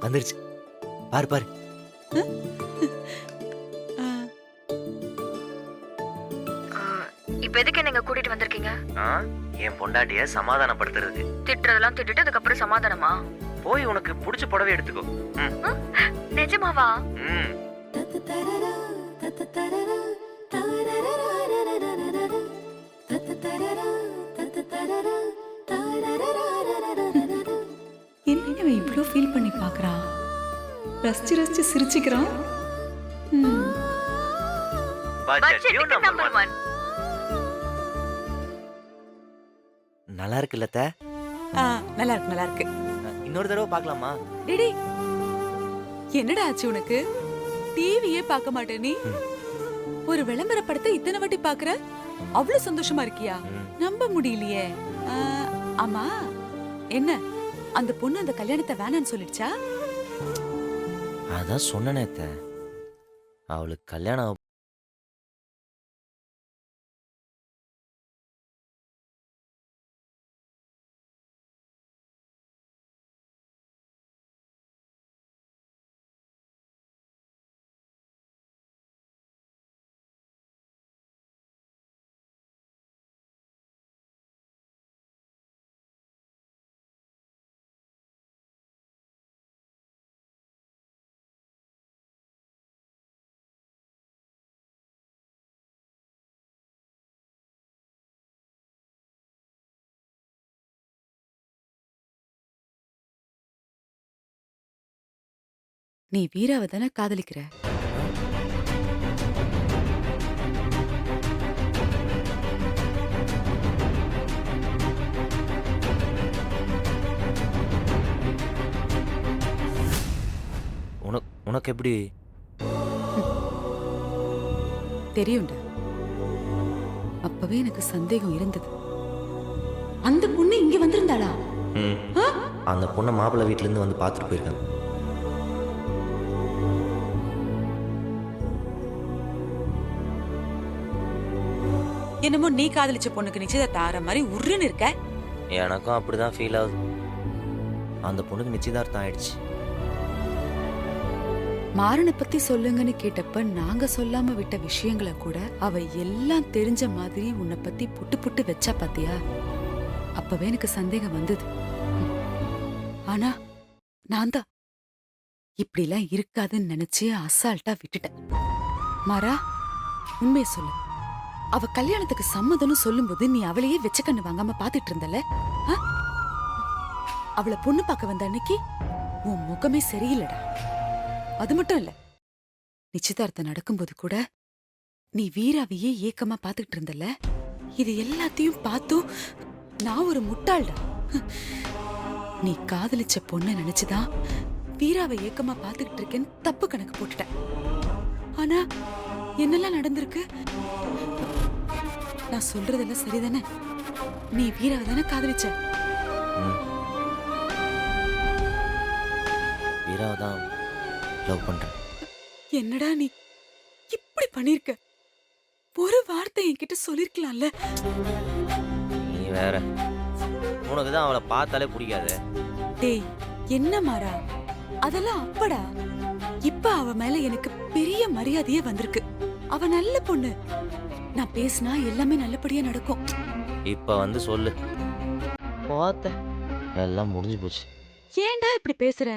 வந்துருச்சு. பாரு பாரு. இப்ப எதுக்கு நீங்க கூட்டிட்டு வந்திருக்கீங்க? என் பொண்டாட்டிய சமாதானப்படுத்துறதுக்கு. திட்டுறதெல்லாம் திட்டுட்டு அதுக்கப்புறம் சமாதானமா? போய் உனக்கு பிடிச்ச புடவை எடுத்துக்கோ. நிஜமாவா? என்ன இவ்வளோ ஃபீல் பண்ணி பார்க்குறான், ரசிச்சு ரசிச்சு சிரிச்சுக்கிறான். நம்பர் 1. நல்லா இருக்குல்ல அத்தை? நல்லா இருக்கு நல்லா இருக்கு. இன்னொரு தடவை பார்க்கலாமா? டேடி, என்னடா ஆச்சு உனக்கு? டிவியே பார்க்க மாட்டே நீ? ஒரு விளம்பர படத்தை இத்தனை வாட்டி பாக்குற, அவ்வளவு சந்தோஷமா இருக்கியா? நம்ப முடியலையே. ஆமா, என்ன அந்த பொண்ணு அந்த கல்யாணத்தை வேணான்னு சொல்லிடுச்சா? அதான் சொன்னனே அத்தை, அவளுக்கு கல்யாணம். நீ வீராவை தானே காதலிக்கிற? உனக்கு எப்படி தெரியும்டா. அப்பவே எனக்கு சந்தேகம் இருந்தது. அந்த பொண்ணு இங்க வந்திருந்தாளா? அந்த பொண்ணை மாப்பிள்ளை வீட்டுல இருந்து வந்து பார்த்துட்டு போயிருக்காங்க. என்னமோ நீ காதலிச்ச பொண்ணுக்கு நிச்சயதார்த்தம் ஆற மாதிரி உருன்னு இருக்க. எனக்கும் அப்படிதான் ஃபீல் ஆகுது. அந்த பொண்ணுக்கு நிச்சயதார்த்தம் ஆயிடுச்சு. மாறனை பத்தி சொல்லுங்கன்னு கேட்டப்ப நாங்க சொல்லாம விட்ட விஷயங்களை கூட அவ எல்லாம் தெரிஞ்ச மாதிரி உன்னை பத்தி புட்டு புட்டு வச்சா பாத்தியா? அப்பவே எனக்கு சந்தேகம் வந்தது. ஆனா நான் தான் இப்படிலாம் இருக்காதுன்னு நினைச்சு அசால்ட்டா விட்டுட்டேன். மாறா, உண்மையை சொல்லு. அவ கல்யாணத்துக்கு சம்மதம்னு சொல்லும்போது நீ அவளையே வெச்ச கண்ணு வாங்காம பாத்துட்டு இருந்தல? அவளை பொண்ணு பார்க்க வந்த அன்னைக்கு உன் முகமே சரியில்லடா. அது மட்டும் இல்ல, நிச்சயதார்த்தம் நடக்கும்போது கூட நீ வீராவையே ஏக்கமா பாத்துக்கிட்டு இருந்தல? இது எல்லாத்தையும் பார்த்தும் நான் ஒரு முட்டாள்டா. நீ காதலிச்ச பொண்ணு நினைச்சுதான் வீராவை ஏக்கமா பாத்துக்கிட்டு இருக்கேன்னு தப்பு கணக்கு போட்டுட்டேன். ஆனா என்னெல்லாம் நடந்திருக்கு? நான் சொல்றதெல்லாம் சரிதானே? நீ வீராவை தானே காதலிச்ச? வீராவை தான் லவ் பண்றேன். என்னடா நீ இப்படி பண்ணிருக்க? ஒரு வார்த்தை என்கிட்ட சொல்லிருக்கலாம்ல. நீ வேற, உனக்கு தான் அவளை பார்த்தாலே பிடிக்காது. டேய், என்ன மாறா, அதெல்லாம் அப்படா. இப்ப அவ மேல எனக்கு பெரிய மரியாதையே வந்திருக்கு. அவ நல்ல பொண்ணு. நான் பேசினா எல்லாமே நல்லபடியா நடக்கும். இப்ப வந்து சொல்லு. பார்த்த எல்லாம் முடிஞ்சு போச்சு. ஏன்டா இப்படி பேசுற?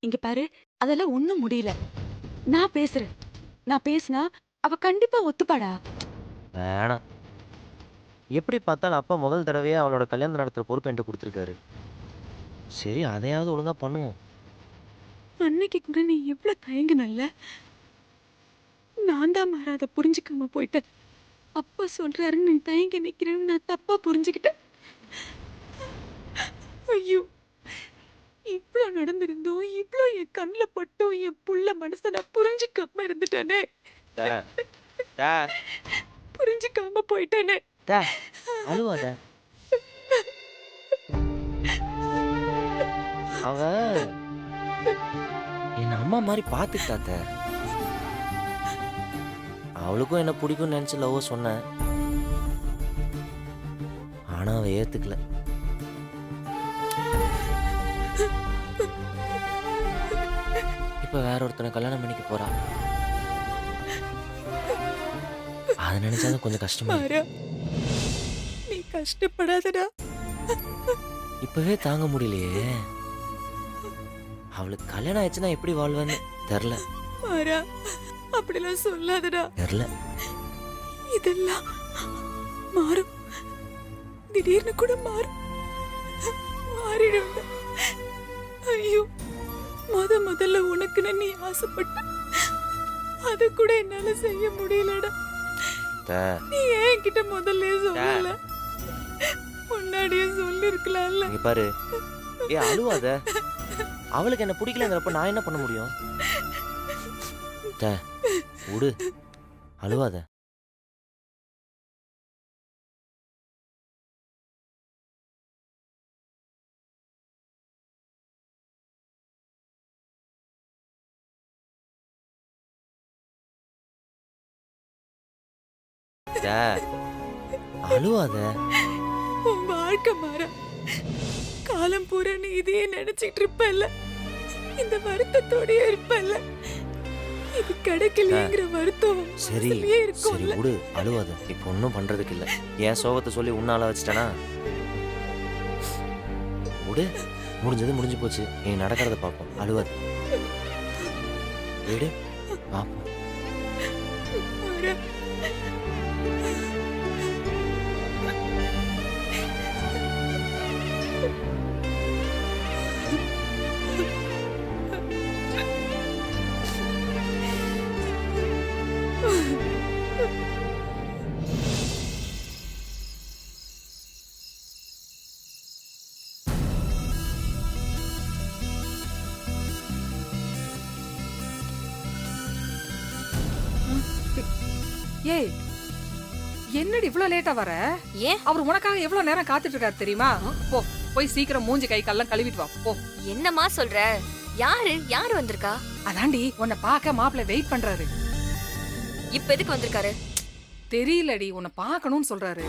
இங்க பாரு, அதெல்லாம் ஒண்ணும் முடியல. நான் பேசுறேன். நான் பேசினா அவ கண்டிப்பா ஒத்துப்பாடா. வேணாம். எப்படி பார்த்தாலும் அப்பா முதல் தடவையே அவளோட கல்யாணம் நடத்துற பொறுப்பு என்கிட்ட கொடுத்துருக்காரு. சரி, அதையாவது ஒழுங்கா பண்ணுவோம். அன்னைக்கு கூட நீ எவ்வளவு தயங்குனல்ல? நான் தான் மாறா அதை புரிஞ்சுக்காம போயிட்டேன். அப்பா சொல்றாருன்னு நீ தயங்கி நிக்கிறேன்னு நான் தப்பா புரிஞ்சுக்கிட்டேன். ஐயோ, இவ்ளோ நடந்திருந்தோம், இவ்ளோ என் கண்ணுல பட்டும் என் புள்ள மனசை நான் புரிஞ்சுக்காம இருந்துட்டானே. புரிஞ்சுக்காம போயிட்டானே. அழுவாத. அவ என் அம்மா மாதிரி பாத்துக்கிட்டாத்த. அவளுக்கும் என்ன பிடிக்கும் நினைச்சு லவ் சொன்னேன். ஆனா அவ ஏத்துக்கல. இப்ப வேற ஒருத்தனை கல்யாணம் பண்ணிக்க போறா. அதை நினைச்சாதான் கொஞ்சம் கஷ்டமா இருக்கு. மாறா, நீ கஷ்டப்படாதடா. இப்பவே தாங்க முடியலையே. அவளுக்கு கல்யாணம் ஆயிடுச்சுன்னா எப்படி வாழ்வேன்னு தெரியல. மாறா, அப்படிலாம் சொல்லாதடா. தெரியல. இதெல்லாம் மாறும். திடீர்னு கூட மாறும். மாறிடும். ஐயோ, முதல்ல உனக்குன்னு நீ ஆசைப்பட்ட அது கூட என்னால செய்ய முடியலடா. நீ ஏன் என்கிட்ட முதல்ல சொல்லல? முன்னாடியே சொல்லிருக்கலாம்ல. இங்க பாரு, அழுவாத. அவளுக்கு என்ன பிடிக்கலங்கிறப்ப நான் என்ன பண்ண முடியும்? விடு, அழுவாத. அழுவாத. உன் வாழ்க்கை மாற காலம் பூரா நீ இதையே நினைச்சிட்டு இருப்பல்ல, இந்த வருத்தத்தோடயே இருப்பல்ல. இது கிடைக்கலங்கிற வருத்தம் சரி சரி விடு, அழுவாத. இப்ப ஒன்னும் பண்றதுக்கு இல்ல. என் சோகத்தை சொல்லி உன்னால வச்சுட்டானா? விடு, முடிஞ்சது முடிஞ்சு போச்சு. நீ நடக்கிறத பார்ப்போம். அழுவாத. விடு, பார்ப்போம். ஏய், என்னடி இவ்ளோ லேட்டா வர? ஏன்? அவர் உனக்காக எவ்வளவு நேரம் காத்துட்டு இருக்காரு தெரியுமா? போ, போய் சீக்கிரம் மூஞ்சி கை கால்லாம் கழுவிட்டு வா போ. என்னம்மா சொல்ற? யாரு வந்திருக்கா? அதாண்டி உன்னை பார்க்க மாப்பிள்ளை வெயிட் பண்றாரு. இப்ப எதுக்கு வந்திருக்காரு? தெரியலடி, உன்னை பார்க்கணும்னு சொல்றாரு.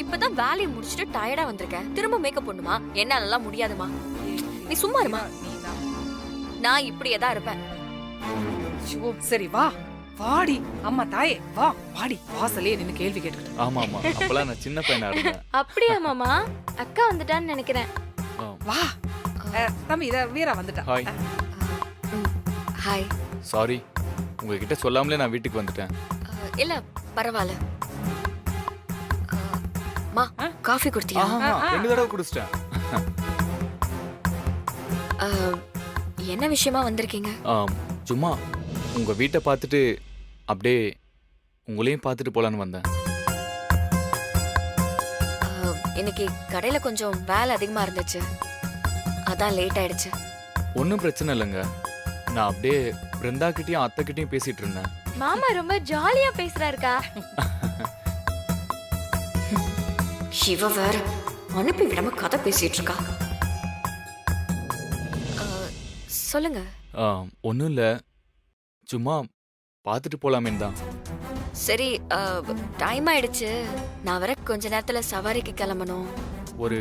இப்பதான் வேலையை முடிச்சிட்டு டயர்டா வந்திருக்கேன். திரும்ப மேக்கப் பண்ணுமா? என்னாலலாம் முடியாதுமா. நீ சும்மா இருமா. நான் இப்படியே தான் இருப்பேன். சரி வா, வாடி. அம்மா தாயே வா, வாடி. வாசலே நின்னு கேள்வி கேட்டுக்கிட்டு. ஆமா ஆமா, அப்பலாம் நான் சின்ன பையனா இருந்தேன். அப்படியா மாமா? அக்கா வந்துட்டான்னு நினைக்கிறேன். வா தம்பி, இத வீரா வந்துட்டா. ஹாய். ஹாய். சாரி, உங்ககிட்ட சொல்லாமலே நான் வீட்டுக்கு வந்துட்டேன். இல்ல பரவாயில்ல. மா, காஃபி குடுத்தியா? ரெண்டு தடவை குடிச்சிட்டேன். என்ன விஷயமா வந்திருக்கீங்க? சும்மா உங்க வீட்டை பார்த்துட்டு அப்படியே உங்களையும் பார்த்துட்டு போலான்னு வந்தேன். இன்னைக்கு கடையில கொஞ்சம் வேலை அதிகமா இருந்துச்சு, அதான் லேட் ஆயிடுச்சு. ஒன்றும் பிரச்சனை இல்லைங்க. நான் அப்படியே பிருந்தா கிட்டயும் அத்தை கிட்டயும் பேசிட்டு இருந்தேன். மாமா ரொம்ப ஜாலியா பேசுறாருக்கா. சிவ வேற அனுப்பி விடாம கதை பேசிட்டு இருக்கா. சொல்லுங்க. ஒன்றும் இல்லை, சும்மா பார்த்துட்டு போலாமேன்னு தான். சரி, டைம் ஆயிடுச்சு. நான் வர கொஞ்ச நேரத்துல சவாரிக்கு கிளம்பணும். ஒரு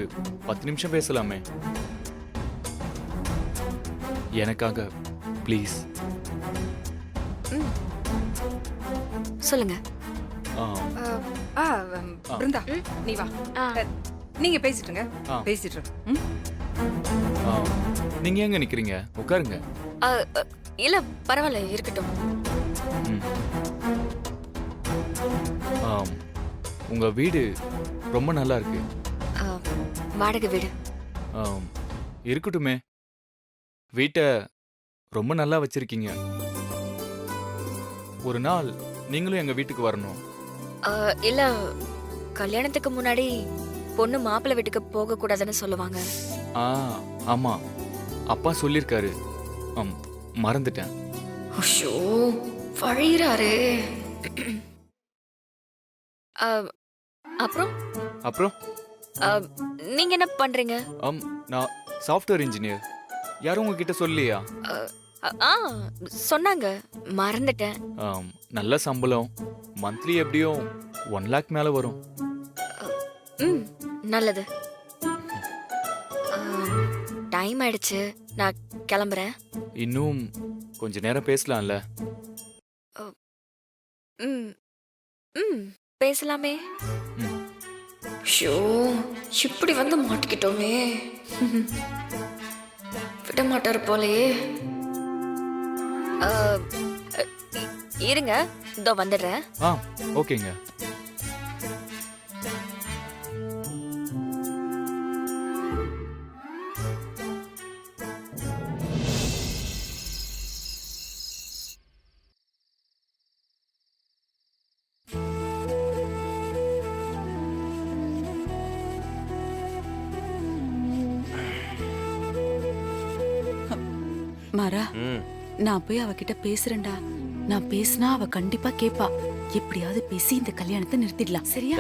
10 நிமிஷம் பேசலாமே? எனக்காக ப்ளீஸ். சொல்லுங்க. பிருந்தா நீ வா, நீங்க பேசிட்டுங்க. பேசிட்டு நீங்க எங்க நிக்கிறீங்க? உட்காருங்க. இல்ல பரவாயில்ல, இருக்கட்டும். உங்க வீடு ரொம்ப நல்லா இருக்கு. வாடகை வீடு. இருக்கட்டுமே, வீட்டை ரொம்ப நல்லா வச்சிருக்கீங்க. ஒரு நாள் நீங்களும் எங்க வீட்டுக்கு வரணும். இல்ல, கல்யாணத்துக்கு முன்னாடி பொண்ணு மாப்பிள்ளை வீட்டுக்கு போக கூடாதுன்னு சொல்லுவாங்க. ஆமா, அப்பா சொல்லிருக்காரு. மறந்துட்டேன். ஐயோ, வழிறாரு. அப்புறம் அப்புறம் நீங்க என்ன பண்றீங்க? நான் சாஃப்ட்வேர் இன்ஜினியர். யாரும் உங்ககிட்ட சொல்லலையா? சொன்னாங்க, மறந்துட்டேன். நல்ல சம்பளம், மந்த்லி எப்படியும் 1 lakh மேல வரும். நல்லது. டைம் ஆயிடுச்சு, நான் கிளம்புறேன். இன்னும் கொஞ்ச நேரம் பேசலாம்ல? ம் ம் பேசலாமே. ம். ஷோ, இப்படி வந்து மாட்டிக்கிட்டோமே. விட மாட்டாரு போலயே. இருங்க, இதோ வந்துடுறேன். ஓகேங்க. மாறா, ம் நான் போய் அவகிட்ட பேசுறேன்டா. நான் பேசினா அவ கண்டிப்பா கேப்பா. எப்படியாவது பேசி இந்த கல்யாணத்தை நிறுத்திடலாம், சரியா?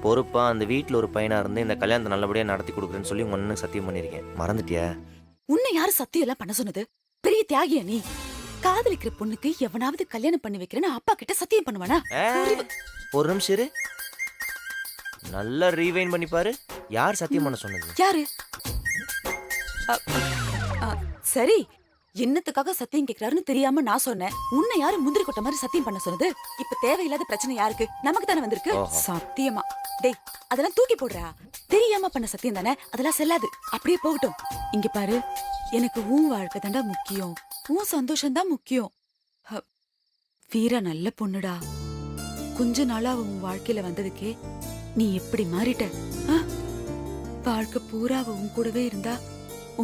பொறுப்பா அந்த வீட்டில் ஒரு பையனா இருந்து இந்த கல்யாணத்தை நல்லபடியாக நடத்தி கொடுக்குறேன்னு சொல்லி உங்க அண்ணனுக்கு சத்தியம் பண்ணியிருக்கேன். மறந்துட்டியா? உன்னை யாரு சத்தியம் எல்லாம் பண்ண சொன்னது? பெரிய தியாகியா நீ? காதலிக்கிற பொண்ணுக்கு எவனாவது கல்யாணம் பண்ணி வைக்கிறேன்னு அப்பா கிட்ட சத்தியம் பண்ணுவானா? ஒரு நிமிஷம் இரு. நல்லா ரீவைன் பண்ணி பாரு. யார் சத்தியம் பண்ண சொன்னது? யாரு? அ, அ, சரி, என்னத்துக்காக சத்தியம் கேக்குறாருன்னு தெரியாம நான் சொன்னேன். உன்னை யாரு முந்திரி கொட்ட மாதிரி சத்தியம் பண்ண சொன்னது? இப்ப தேவையில்லாத பிரச்சனை யாருக்கு? நமக்கு தானே வந்திருக்கு. ஓஹோ. சத்தியமா டேய், அதெல்லாம் தூக்கி போடுறா. தெரியாம பண்ண சத்தியம் தானே, அதெல்லாம் செல்லாது. அப்படியே போகட்டும். இங்க பாரு, எனக்கு உன் வாழ்க்கை தாண்டா முக்கியம். உன் சந்தோஷம் தான் முக்கியம். ஹ, வீரா நல்ல பொண்ணுடா. கொஞ்ச நாளா அவ உன் வாழ்க்கையில வந்ததுக்கே நீ எப்படி மாறிட்ட? ஆ? வாழ்க்கை பூரா அவ உன் கூடவே இருந்தா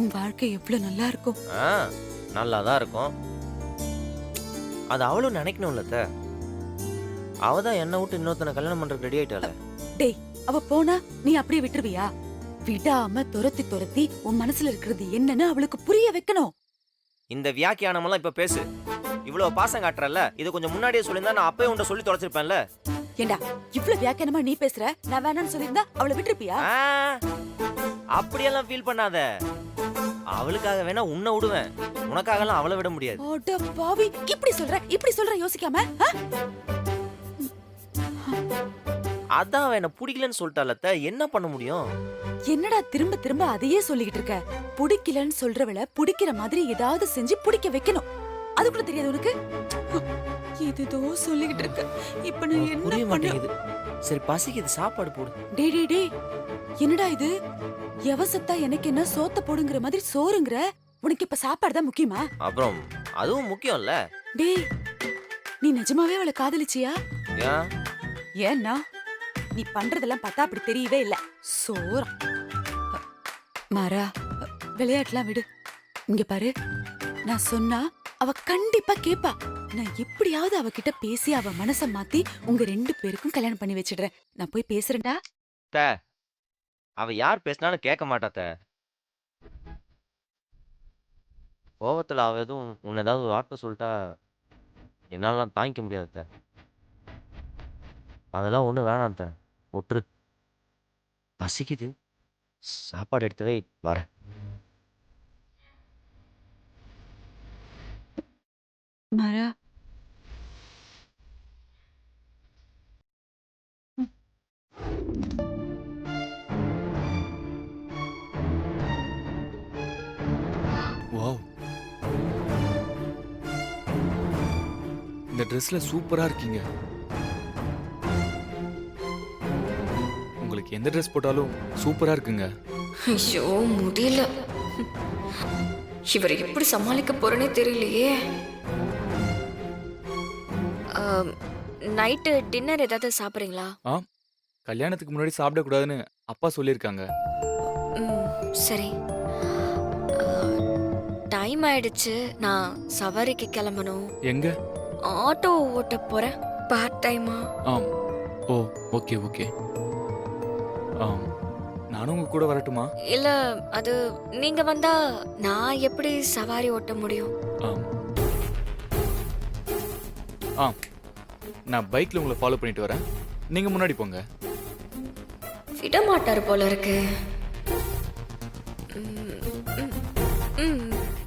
உன் வாழ்க்கை எவ்வளவு நல்லா இருக்கும். நல்லா தான் இருக்கும். அது அவளும் நினைக்கணும்ல அத்தை. அவ தான் என்னை விட்டு இன்னொருத்தனை கல்யாணம் பண்றதுக்கு ரெடி ஆயிட்டாள. டேய், அவ போனா நீ அப்படியே விட்டுருவியா? விடாம துரத்தி துரத்தி உன் மனசுல இருக்கிறது என்னன்னு அவளுக்கு புரிய வைக்கணும். இந்த வியாக்கியானமெல்லாம் இப்ப பேசு. இவ்வளவு பாசம் காட்டுறல்ல, இது கொஞ்சம் முன்னாடியே சொல்லியிருந்தா நான் அப்பவே உன்ட்ட சொல்லி தொலைச்சிருப்பேன்ல. ஏண்டா இவ்ளோ வியாக்கியானமா நீ பேசுற? நான் வேணான்னு சொல்லியிருந்தா அவளை விட்டுருப்பியா? அப்படியெல்லாம் ஃபீல் பண்ணாத. அவளுக்காக வேணா உன்னை விடுவேன், உனக்காகலாம் அவளை விட முடியாது. அட பாவி, இப்படி சொல்ற யோசிக்காம? ஆ? அதான் அவ என்ன பிடிக்கலன்னு சொல்லிட்டால அத்தை, என்ன பண்ண முடியும்? என்னடா திரும்ப திரும்ப அதையே சொல்லிக்கிட்டு இருக்க? பிடிக்கலன்னு சொல்றவள பிடிக்கிற மாதிரி ஏதாவது செஞ்சு பிடிக்க வைக்கணும். அது கூட தெரியாது உனக்கு? இதுதோ சொல்லிக்கிட்டு இருக்க. இப்ப நான் என்ன புரிய பண்ண? மாட்டேங்குது. சரி பசிக்குது, சாப்பாடு போடு. டேய் டேய் டேய், என்னடா இது? எவசத்தா எனக்கு என்ன சோத்த போடுங்கிற மாதிரி சோறுங்கிற? உனக்கு இப்ப சாப்பாடு தான் முக்கியமா? அப்புறம் அதுவும் முக்கியம்ல. டேய், நீ நிஜமாவே அவளை காதலிச்சியா? ஏன்? ஏன்னா நீ பண்றதெல்லாம் பார்த்தா அப்படி தெரியவே இல்ல. சோறா மாறா, விளையாட்டுலாம் விடு. இங்க பாரு, நான் சொன்னா அவ கண்டிப்பா கேப்பா. நான் எப்படியாவது அவகிட்ட பேசி அவ மனச மாத்தி உங்க 2 பேருக்கும் கல்யாணம் பண்ணி வச்சிடுறேன். நான் போய் பேசுறேன்டா. அவ யார் பேசினாலும் கேட்க மாட்டாத்த. கோவத்துல அவ எதுவும் உன்னை ஏதாவது ஒரு வார்த்தை சொல்லிட்டா என்னாலாம் தாங்கிக்க முடியாது. அதெல்லாம் ஒண்ணு வேணாம். விட்டுரு. பசிக்குது, சாப்பாடு எடுத்துவே வரேன். மாறா, வாவ், இந்த ட்ரெஸ்ல சூப்பரா இருக்கீங்க. உங்களுக்கு எந்த ட்ரெஸ் போட்டாலும் சூப்பரா இருக்குங்க. ஐயோ, முடியல. இவரை எப்படி சமாளிக்க போறேனே தெரியலையே. நைட்டு டின்னர் ஏதாவது சாப்பிட்றீங்களா? கல்யாணத்துக்கு முன்னாடி சாப்பிடக்கூடாதுன்னு அப்பா சொல்லியிருக்காங்க. சரி. டைம் ஆயிடுச்சு, நான் சவாரிக்கு கிளம்பணும். எங்க? ஆட்டோ ஓட்ட போறேன். பார்ட் டைமா? ஓ, ஓகே ஓகே. நானும் உங்க கூட வரட்டுமா? இல்ல, அது நீங்க வந்தா நான் எப்படி சவாரி ஓட்ட முடியும்? நான் பைக்ல உங்களை ஃபாலோ பண்ணிட்டு வரேன், நீங்க முன்னாடி போங்க. விட மாட்டாரு போல இருக்கு.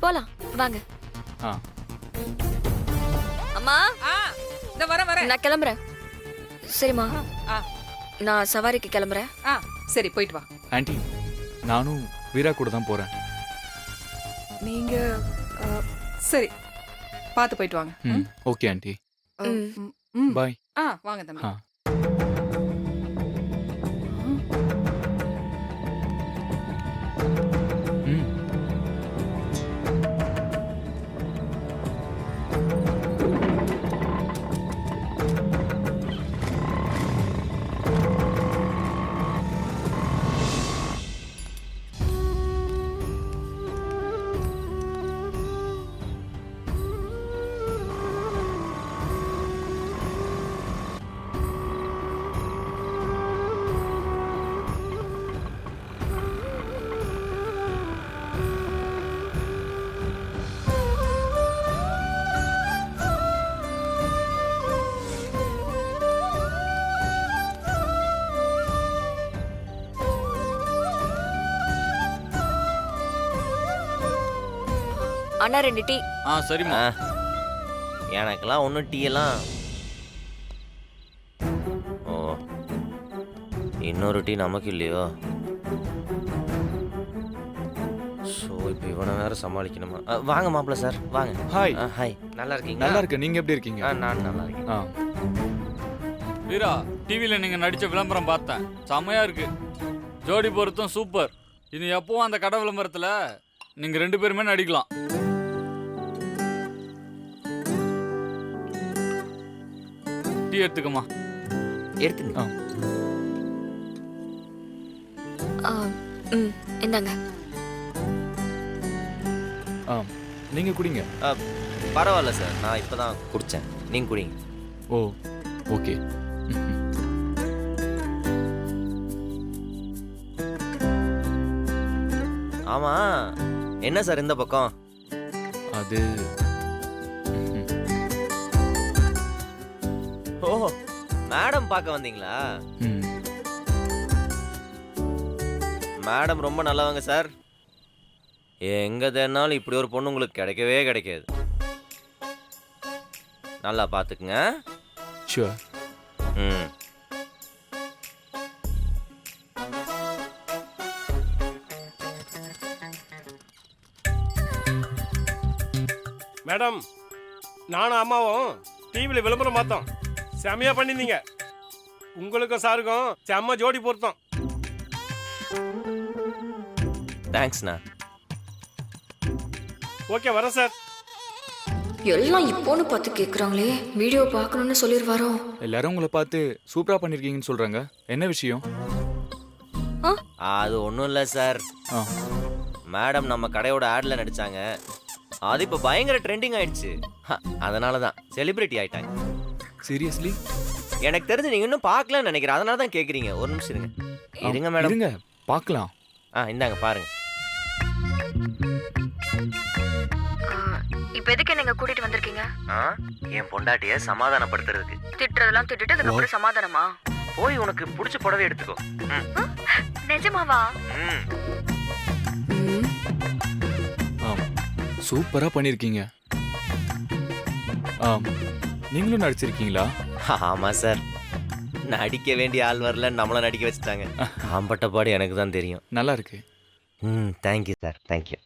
போலாம் வாங்க. அம்மா, இந்த வர நான் கிளம்புறேன். சரிம்மா, நான் சவாரிக்கு கிளம்புறேன். சரி, போயிட்டு வா. ஆன்ட்டி, நானும் வீரா கூட தான் போறேன். நீங்க சரி பார்த்து போயிட்டு வாங்க. ம் ஓகே ஆண்டி. பாய். வாங்க தம்பி. ஆ. ம் அண்ணா 2 டீ. சரிம்மா. எனக்கெல்லாம் ஒன்றும் டீ எல்லாம். ஓ, இன்னொரு டீ நமக்கு இல்லையோ? ஸோ இப்போ இவனை வேற சமாளிக்கணுமா? வாங்க மாப்பிள்ள சார், வாங்க. ஹாய். ஹாய், நல்லா இருக்கீங்க? நல்லா இருக்கேன். நீங்க எப்படி இருக்கீங்க? நான் நல்லா இருக்கேன். ஆ வீரா, டிவியில் நீங்கள் நடித்த விளம்பரம் பார்த்தேன், செம்மையா இருக்கு. ஜோடி பொருத்தம் சூப்பர். இனி எப்பவும் அந்த கடை விளம்பரத்தில் நீங்கள் 2 பேருமே நடிக்கலாம். டீ எடுத்துக்கம்மா. எடுத்துங்க. இந்தாங்க. ஆ நீங்க குடிங்க. பரவாயில்ல சார், நான் இப்போ தான் குடித்தேன், நீங்கள் குடிங்க. ஓ ஓகே. ஆமாம், என்ன சார் இந்த பக்கம்? அது ஓ, மேடம் பார்க்க வந்தீங்களா? ம் மேடம் ரொம்ப நல்லவங்க சார். எங்கே தேடினாலும் இப்படி ஒரு பொண்ணு உங்களுக்கு கிடைக்கவே கிடைக்காது. நல்லா பார்த்துக்குங்க. ஷுவர். ம். மேடம், நானும் அம்மாவும் டிவியில் விளம்பரம் பார்த்தோம், செமையா பண்ணியிருந்தீங்க. உங்களுக்கும் சாருக்கும் செம்ம ஜோடி பொருத்தம். தேங்க்ஸ்ண்ணா. ஓகே, வரேன் சார். எல்லாம் இப்போன்னு பார்த்து கேட்குறாங்களே, வீடியோ பார்க்கணும்னு சொல்லிடுவாரோ? எல்லாரும் உங்களை பார்த்து சூப்பரா பண்ணிருக்கீங்கன்னு சொல்றாங்க. என்ன விஷயம்? அது ஒன்றும் இல்லை சார். ஆ மேடம் நம்ம கடையோட ஆடில் நடித்தாங்க. அது இப்போ பயங்கர ட்ரெண்டிங் ஆயிடுச்சு. அதனால தான் செலிபிரிட்டி ஆயிட்டாங்க. சீரியஸ்லி? எனக்கு தெரிஞ்சு நீங்கள் இன்னும் பார்க்கலன்னு நினைக்கிறேன், அதனால தான் கேட்குறீங்க. ஒரு நிமிஷம் இருங்க. இருங்க மேடம். இருங்க பார்க்கலாம். இந்தாங்க பாருங்க. இப்போ எதுக்கு நீங்க கூட்டிட்டு வந்திருக்கீங்க? என் பொண்டாட்டியை சமாதானப்படுத்துறதுக்கு. திட்டுறதெல்லாம் திட்டுட்டு அதுக்கப்புறம் சமாதானமா? போய் உனக்கு பிடிச்ச புடவை எடுத்துக்கோ. நிஜமாவா? ஆம் சூப்பரா பண்ணிருக்கீங்க. ஆம் நீங்களும் நடிச்சிருக்கீங்களா? ஆமாம் சார், நடிக்க வேண்டிய ஆள் வரல, நம்மளை நடிக்க வச்சுட்டாங்க. ஆம்பட்ட பாடு எனக்கு தான் தெரியும். நல்லா இருக்கு. Thank you sir, thank you.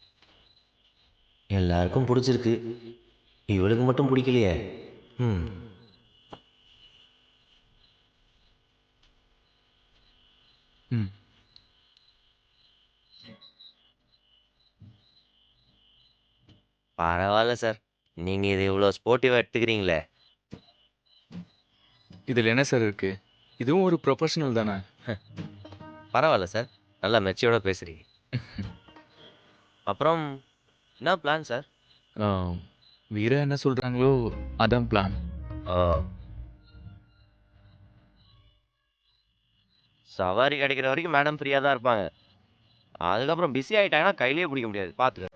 எல்லாருக்கும் பிடிச்சிருக்கு, இவளுக்கு மட்டும் பிடிக்கலையே. ம் பரவாயில்ல சார், நீங்கள் இது இவ்வளோ ஸ்போர்ட்டிவாக எடுத்துக்கிறீங்களே. இதில் என்ன சார் இருக்கு? இதுவும் ஒரு ப்ரொஃபஷனல் தானே. பரவாயில்ல சார், நல்லா மெச்சியோட பேசுகிறீங்க. அப்புறம் என்ன பிளான் சார்? வீரா என்ன சொல்றாங்களோ அதான் பிளான். சவாரி கிடைக்கிற வரைக்கும் மேடம் ஃப்ரீயாக தான் இருப்பாங்க. அதுக்கப்புறம் பிஸி ஆகிட்டாங்கன்னா கையிலேயே பிடிக்க முடியாது, பார்த்துக்க.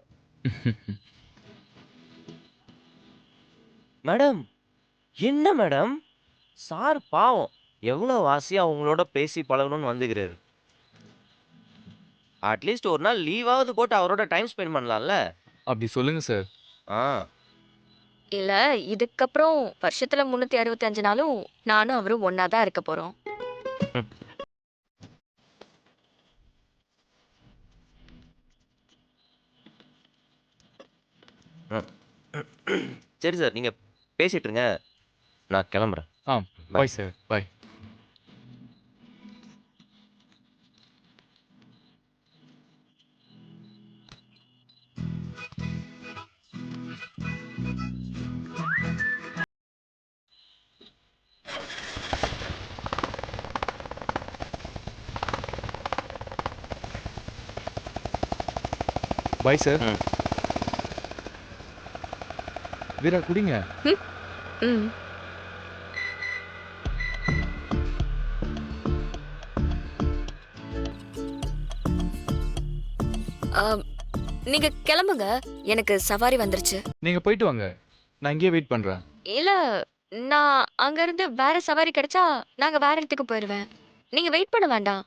மேடம், என்ன மேடம், சார் பாவம் எவ்வளோ வாசியாக அவங்களோட பேசி பழகணும்னு வந்துக்கிறாரு. அட்லீஸ்ட் ஒரு நாள் லீவாவது போட்டு அவரோட டைம் ஸ்பெண்ட் பண்ணலாம்ல. அப்படி சொல்லுங்க சார். இல்ல, இதுக்கப்புறம் வருஷத்துல 365 நாளும் நானும் அவரும் ஒன்னா தான் இருக்க போறோம். சரி சார், நீங்கள் பேசிட்டு இருங்க, நான் கிளம்புறேன். ஆ Bye. Bye sir bye. Bye sir. ம். வீரா குடிங்க. ம் நீங்க கிளம்புங்க, எனக்கு சவாரி வந்துருச்சு. நீங்க போயிட்டு வாங்க, நான் இங்கேயே வெயிட் பண்றேன். இல்ல, நான் அங்க இருந்து வேற சவாரி கிடைச்சா நாங்க வேற இடத்துக்கு போயிடுவேன். நீங்க வெயிட் பண்ண வேண்டாம்.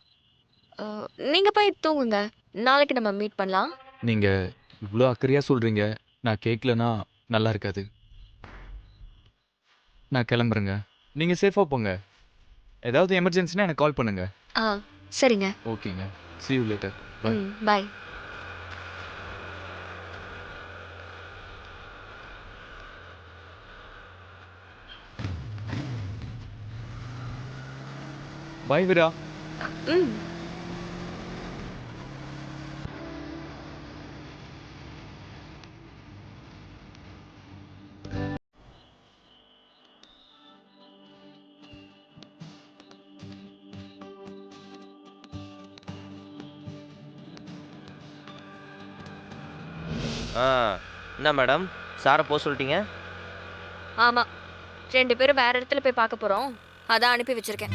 நீங்க போய் தூங்குங்க, நாளைக்கு நம்ம மீட் பண்ணலாம். நீங்க இவ்வளோ அக்கறையா சொல்றீங்க, நான் கேட்கலனா நல்லா இருக்காது. நான் கிளம்புறேங்க, நீங்க சேஃபா போங்க. ஏதாவது எமர்ஜென்சினா எனக்கு கால் பண்ணுங்க. ஆ சரிங்க. ஓகேங்க, see you later. Bye. Bye. Bye Veera. ம் என்ன மேடம், சாரை போக சொல்லிட்டீங்க? ஆமா, 2 பேரும் வேற இடத்துல போய் பார்க்க போறோம், அதான் அனுப்பி வச்சிருக்கேன்.